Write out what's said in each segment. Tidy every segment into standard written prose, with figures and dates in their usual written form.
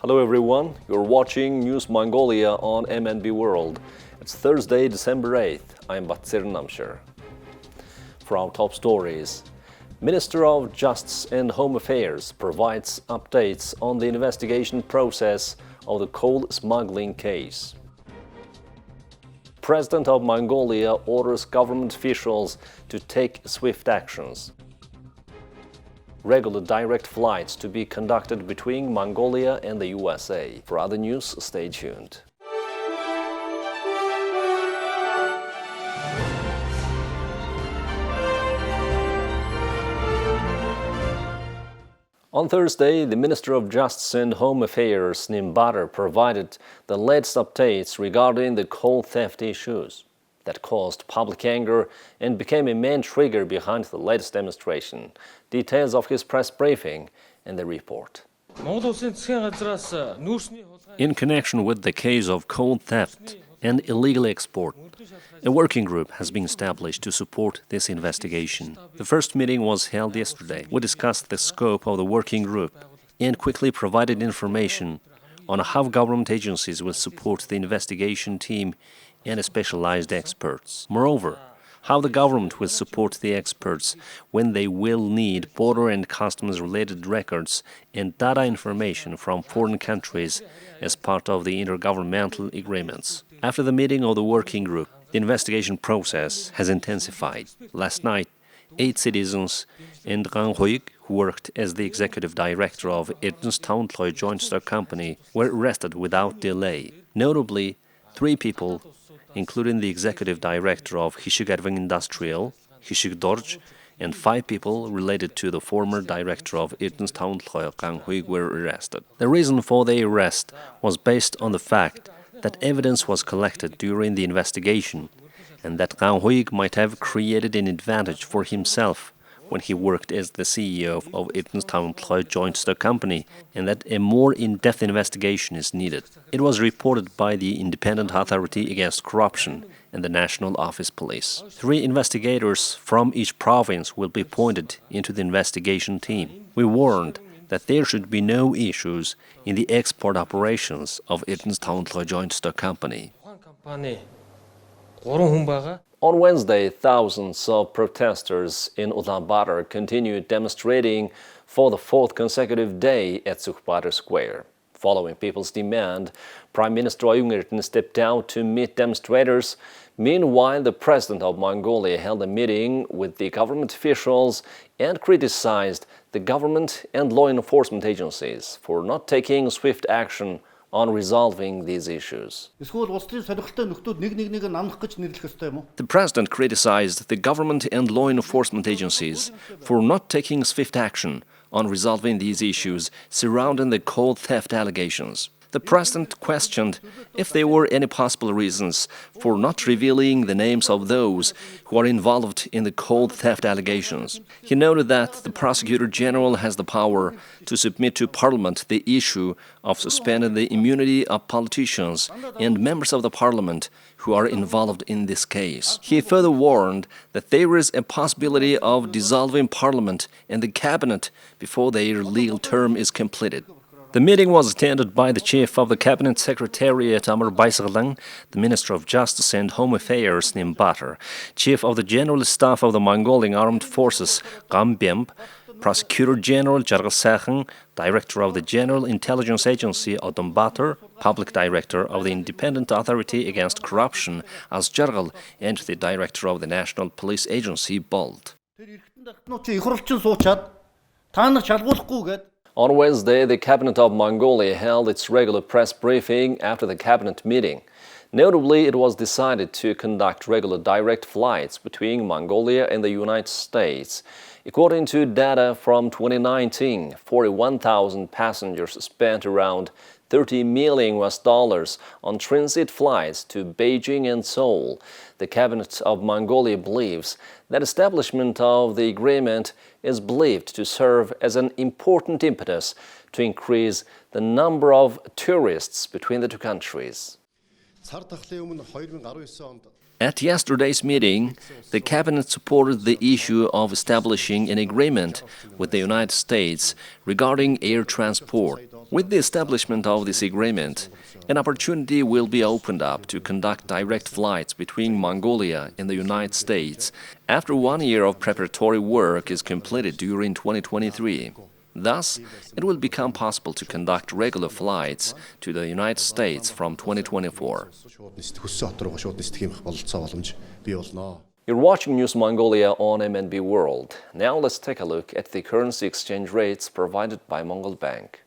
Hello everyone, you're watching News Mongolia on MNB World. It's Thursday, December 8th. I'm Batsir Namshir. For our top stories, Minister of Justice and Home Affairs provides updates on the investigation process of the coal smuggling case. President of Mongolia orders government officials to take swift actions. Regular direct flights to be conducted between Mongolia and the USA. For other news, stay tuned. On Thursday, the Minister of Justice and Home Affairs, Nimbater, provided the latest updates regarding the coal theft issues that caused public anger and became a main trigger behind the latest demonstration. Details of his press briefing in the report. In connection with the case of coal theft and illegal export, a working group has been established to support this investigation. The first meeting was held yesterday. We discussed the scope of the working group and quickly provided information on how government agencies will support the investigation team and specialized experts. Moreover, how the government will support the experts when they will need border and customs-related records and data information from foreign countries as part of the intergovernmental agreements. After the meeting of the working group, the investigation process has intensified. Last night, 8 citizens and Gang Hoik, who worked as the executive director of Irtens Townloy Joint Stock Company, were arrested without delay. Notably, 3 people, including the executive director of Hishigarving Industrial, Hishig Dorj, and 5 people related to the former director of Irtens Townloy, Gang Hoik, were arrested. The reason for their arrest was based on the fact that evidence was collected during the investigation and that Gang Hoik might have created an advantage for himself when he worked as the CEO of Irtens Townloy Joint Stock Company, and that a more in-depth investigation is needed. It was reported by the Independent Authority Against Corruption and the National Office Police. 3 investigators from each province will be appointed into the investigation team. We warned that there should be no issues in the export operations of Irtens Townloy Joint Stock Company. On Wednesday, thousands of protesters in Ulaanbaatar continued demonstrating for the 4th consecutive day at Sukhbaatar Square. Following people's demand, Prime Minister Oyun Erten stepped out to meet demonstrators. Meanwhile, the President of Mongolia held a meeting with the government officials and criticized the government and law enforcement agencies for not taking swift action on resolving these issues. The President criticized the government and law enforcement agencies for not taking swift action on resolving these issues surrounding the coal theft allegations. The President questioned if there were any possible reasons for not revealing the names of those who are involved in the coal theft allegations. He noted that the Prosecutor General has the power to submit to Parliament the issue of suspending the immunity of politicians and members of the Parliament who are involved in this case. He further warned that there is a possibility of dissolving Parliament and the Cabinet before their legal term is completed. The meeting was attended by the Chief of the Cabinet Secretariat Amr Baisaglang, the Minister of Justice and Home Affairs Nimbater, Chief of the General Staff of the Mongolian Armed Forces Gambemb, Prosecutor General Jargal, Director of the General Intelligence Agency Odombatar, Public Director of the Independent Authority Against Corruption as Jargal, and the Director of the National Police Agency Bold. On Wednesday, the Cabinet of Mongolia held its regular press briefing after the Cabinet meeting. Notably, it was decided to conduct regular direct flights between Mongolia and the United States. According to data from 2019, 41,000 passengers spent around $30 million on transit flights to Beijing and Seoul. The Cabinet of Mongolia believes that establishment of the agreement is believed to serve as an important impetus to increase the number of tourists between the two countries. At yesterday's meeting, the cabinet supported the issue of establishing an agreement with the United States regarding air transport. With the establishment of this agreement, an opportunity will be opened up to conduct direct flights between Mongolia and the United States after 1 year of preparatory work is completed during 2023. Thus, it will become possible to conduct regular flights to the United States from 2024. You're watching News Mongolia on MNB World. Now let's take a look at the currency exchange rates provided by Mongol Bank.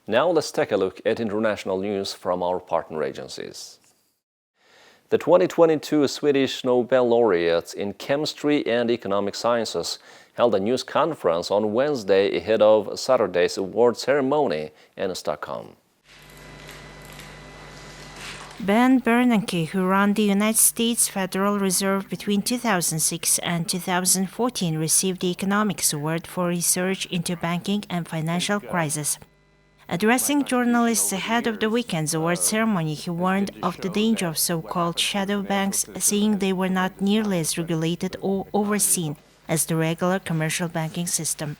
Now let's take a look at international news from our partner agencies. The 2022 Swedish Nobel laureates in chemistry and economic sciences held a news conference on Wednesday ahead of Saturday's award ceremony in Stockholm. Ben Bernanke, who ran the United States Federal Reserve between 2006 and 2014, received the Economics Award for research into banking and financial crisis. Addressing journalists ahead of the weekend's award ceremony, he warned of the danger of so-called shadow banks, saying they were not nearly as regulated or overseen as the regular commercial banking system.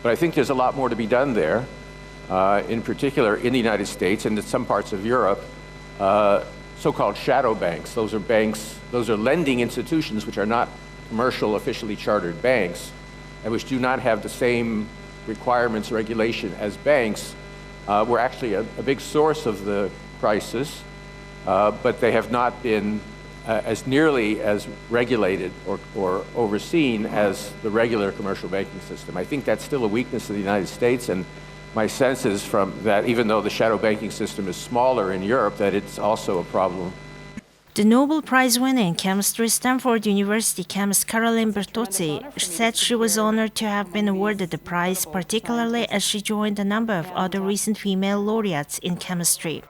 But I think there's a lot more to be done there, in particular in the United States and in some parts of Europe, so-called shadow banks. Those are lending institutions which are not commercial officially chartered banks and which do not have the same requirements, regulation as banks. Were actually a big source of the crisis, but they have not been as nearly as regulated or overseen as the regular commercial banking system. I think that's still a weakness of the United States, and my sense is from that even though the shadow banking system is smaller in Europe, that it's also a problem. The Nobel Prize winner in chemistry, Stanford University chemist Caroline Bertozzi, said she was honored to have been awarded the prize, particularly as she joined a number of other recent female laureates in chemistry.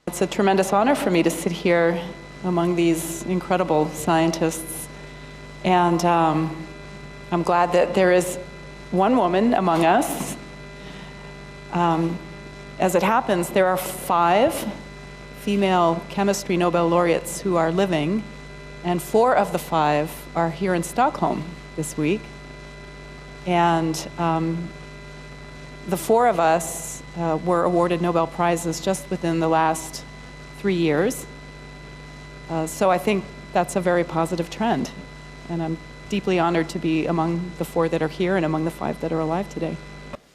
It's a tremendous honor for me to sit here among these incredible scientists, and I'm glad that there is one woman among us. As it happens, there are 5 female chemistry Nobel laureates who are living, and 4 of the 5 are here in Stockholm this week. And the 4 of us were awarded Nobel Prizes just within the last 3 years. So I think that's a very positive trend. And I'm deeply honored to be among the 4 that are here and among the 5 that are alive today.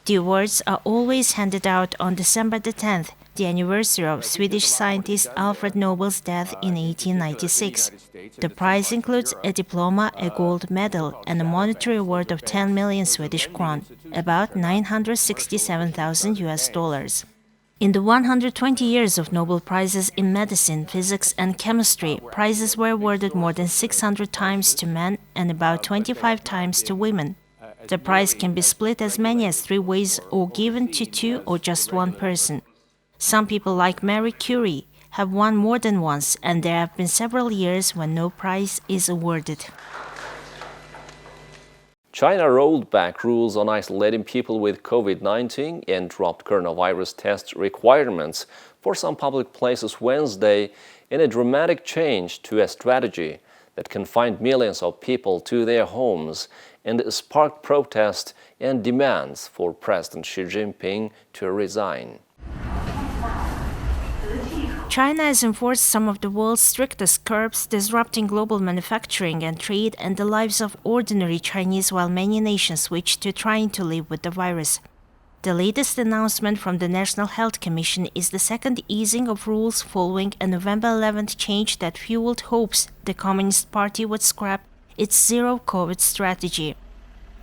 The awards are always handed out on December the 10th, the anniversary of Swedish scientist Alfred Nobel's death in 1896. The prize includes a diploma, a gold medal, and a monetary award of 10 million Swedish kron, about $967,000. In the 120 years of Nobel Prizes in medicine, physics, and chemistry, prizes were awarded more than 600 times to men and about 25 times to women. The prize can be split as many as 3 ways or given to 2 or just 1 person. Some people, like Marie Curie, have won more than once, and there have been several years when no prize is awarded. China rolled back rules on isolating people with COVID-19 and dropped coronavirus test requirements for some public places Wednesday in a dramatic change to a strategy that confined millions of people to their homes and sparked protests and demands for President Xi Jinping to resign. China has enforced some of the world's strictest curbs, disrupting global manufacturing and trade and the lives of ordinary Chinese, while many nations switch to trying to live with the virus. The latest announcement from the National Health Commission is the second easing of rules following a November 11th change that fueled hopes the Communist Party would scrap its zero-COVID strategy.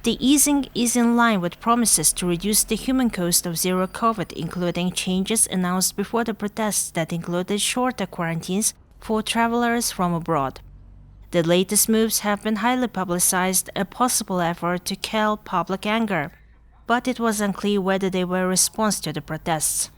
The easing is in line with promises to reduce the human cost of zero COVID, including changes announced before the protests that included shorter quarantines for travelers from abroad. The latest moves have been highly publicized, a possible effort to quell public anger, but it was unclear whether they were a response to the protests.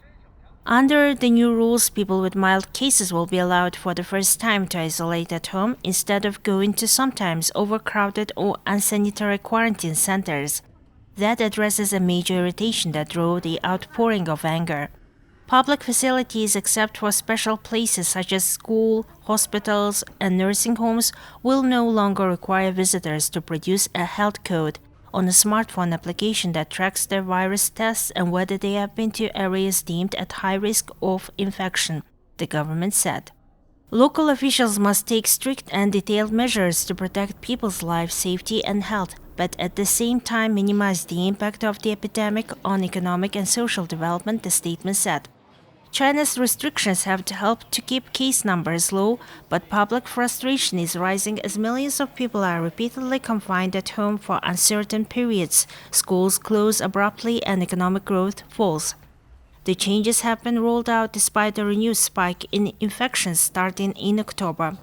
Under the new rules, people with mild cases will be allowed for the first time to isolate at home instead of going to sometimes overcrowded or unsanitary quarantine centers. That addresses a major irritation that drove the outpouring of anger. Public facilities, except for special places such as school, hospitals, and nursing homes, will no longer require visitors to produce a health code on a smartphone application that tracks their virus tests and whether they have been to areas deemed at high risk of infection, the government said. Local officials must take strict and detailed measures to protect people's life, safety, and health, but at the same time minimize the impact of the epidemic on economic and social development, the statement said. China's restrictions have helped to keep case numbers low, but public frustration is rising as millions of people are repeatedly confined at home for uncertain periods, schools close abruptly, and economic growth falls. The changes have been rolled out despite a renewed spike in infections starting in October.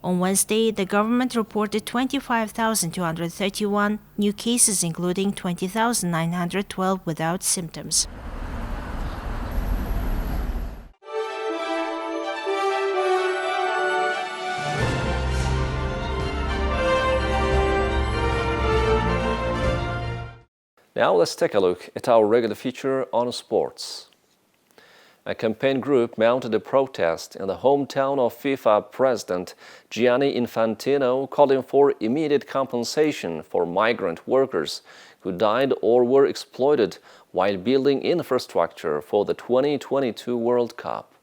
On Wednesday, the government reported 25,231 new cases, including 20,912 without symptoms. Now let's take a look at our regular feature on sports. A campaign group mounted a protest in the hometown of FIFA President Gianni Infantino, calling for immediate compensation for migrant workers who died or were exploited while building infrastructure for the 2022 World Cup.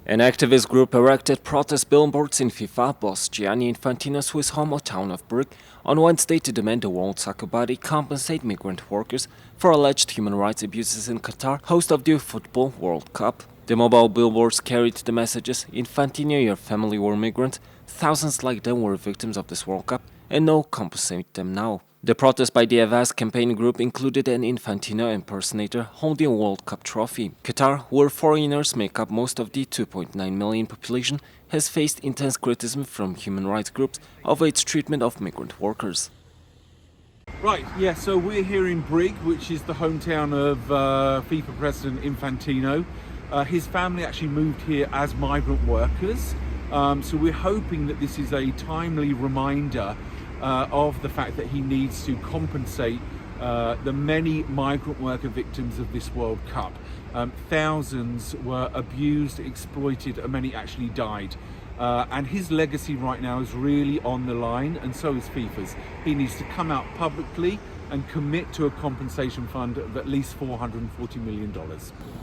An activist group erected protest billboards in FIFA boss Gianni Infantino's Swiss hometown of Brugg on Wednesday to demand the World Soccer body compensate migrant workers for alleged human rights abuses in Qatar, host of the Football World Cup. The mobile billboards carried the messages, "Infantino, your family were migrants, thousands like them were victims of this World Cup, and no, compensate them now." The protest by the Avaz campaign group included an Infantino impersonator holding a World Cup trophy. Qatar, where foreigners make up most of the 2.9 million population, has faced intense criticism from human rights groups over its treatment of migrant workers. Right, yeah, so we're here in Brugg, which is the hometown of FIFA President Infantino. His family actually moved here as migrant workers, so we're hoping that this is a timely reminder of the fact that he needs to compensate the many migrant worker victims of this World Cup. Thousands were abused, exploited, and many actually died. And his legacy right now is really on the line, and so is FIFA's. He needs to come out publicly and commit to a compensation fund of at least $440 million.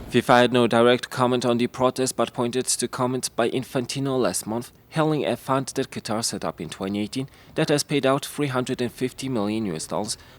FIFA had no direct comment on the protest, but pointed to comments by Infantino last month, hailing a fund that Qatar set up in 2018 that has paid out $350 million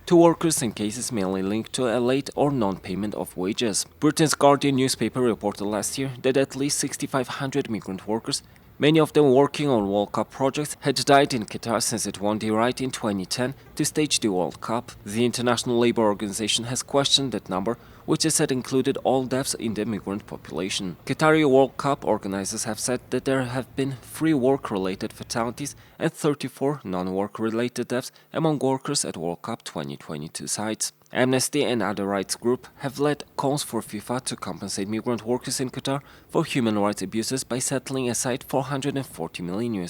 to workers in cases mainly linked to a late or non-payment of wages. Britain's Guardian newspaper reported last year that at least 6,500 migrant workers, many of them working on World Cup projects, had died in Qatar since it won the right in 2010 to stage the World Cup. The International Labour Organization has questioned that number, which it said included all deaths in the migrant population. Qatari World Cup organizers have said that there have been 3 work-related fatalities and 34 non-work-related deaths among workers at World Cup 2022 sites. Amnesty and other rights groups have led calls for FIFA to compensate migrant workers in Qatar for human rights abuses by setting aside $440 million,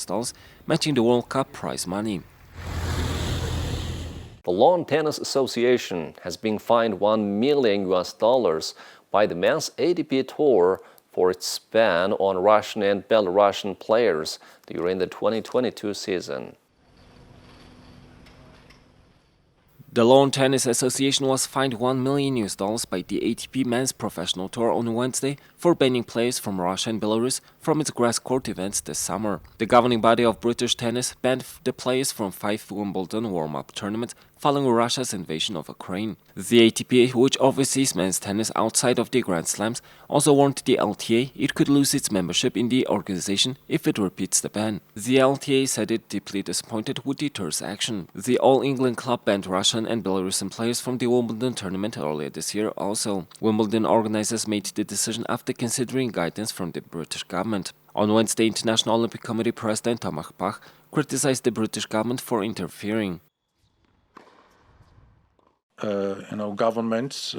matching the World Cup prize money. The Lawn Tennis Association has been fined $1 million by the men's ATP Tour for its ban on Russian and Belarusian players during the 2022 season. The Lawn Tennis Association was fined $1 million by the ATP Men's Professional Tour on Wednesday for banning players from Russia and Belarus from its grass court events this summer. The governing body of British tennis banned the players from 5 Wimbledon warm-up tournaments following Russia's invasion of Ukraine. The ATP, which oversees men's tennis outside of the Grand Slams, also warned the LTA it could lose its membership in the organization if it repeats the ban. The LTA said it deeply disappointed with the tour's action. The All England club banned Russian and Belarusian players from the Wimbledon tournament earlier this year also. Wimbledon organizers made the decision after considering guidance from the British government. On Wednesday, International Olympic Committee President Tomasz Bach criticized the British government for interfering. Governments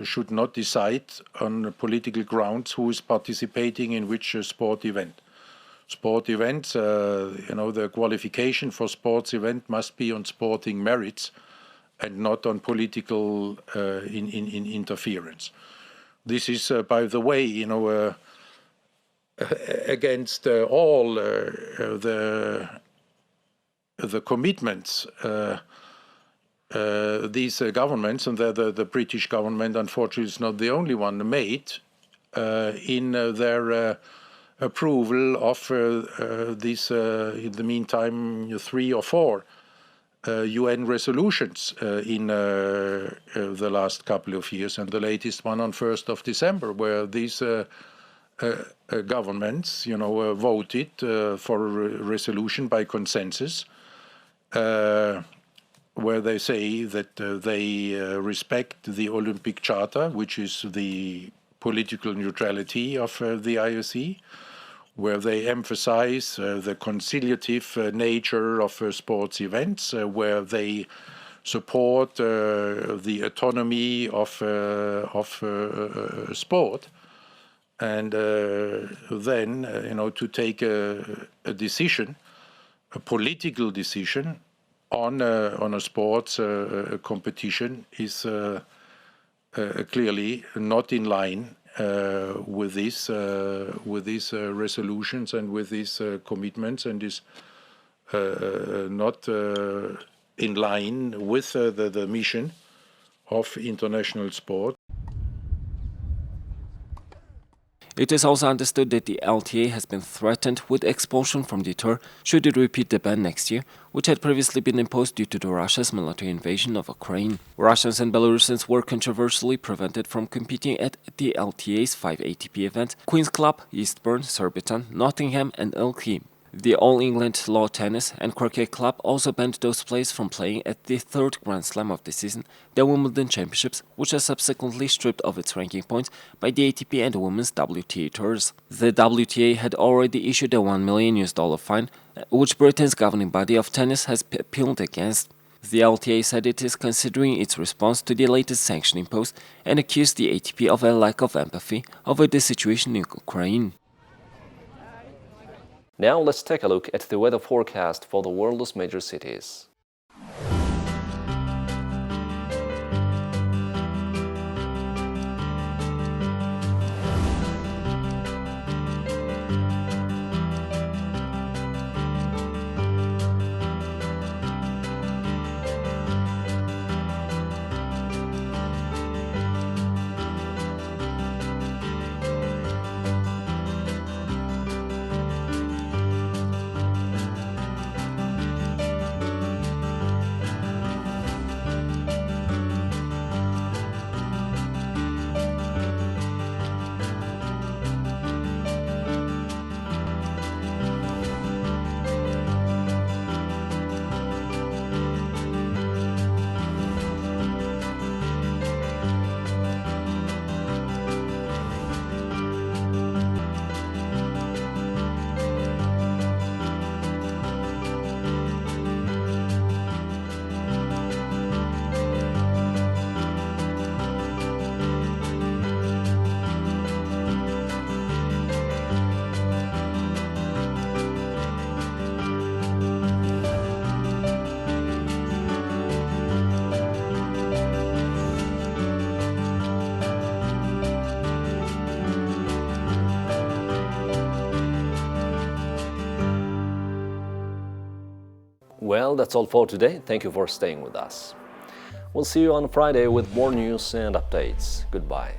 should not decide on political grounds who is participating in which sport event. Sport events, the qualification for sports event must be on sporting merits and not on political interference. This is, by the way, against all the commitments these governments, and the British government, unfortunately, is not the only one, made in their approval of these, in the meantime, 3 or 4 UN resolutions in the last couple of years, and the latest one on 1st of December, where these governments, voted for a resolution by consensus, where they say that they respect the Olympic Charter, which is the political neutrality of the IOC, where they emphasize the conciliative nature of sports events, where they support the autonomy of sport, and then to take a decision, a political decision on a sports competition is clearly not in line with these resolutions and with these commitments, and is not in line with the mission of international sport. It is also understood that the LTA has been threatened with expulsion from the tour should it repeat the ban next year, which had previously been imposed due to Russia's military invasion of Ukraine. Russians and Belarusians were controversially prevented from competing at the LTA's 5 ATP events: Queen's Club, Eastbourne, Surbiton, Nottingham and Ilkley. The All England Lawn Tennis and Cricket Club also banned those players from playing at the 3rd Grand Slam of the season, the Wimbledon Championships, which was subsequently stripped of its ranking points by the ATP and the Women's WTA tours. The WTA had already issued a $1 million fine, which Britain's governing body of tennis has appealed against. The LTA said it is considering its response to the latest sanction imposed and accused the ATP of a lack of empathy over the situation in Ukraine. Now let's take a look at the weather forecast for the world's major cities. Well, that's all for today. Thank you for staying with us. We'll see you on Friday with more news and updates. Goodbye.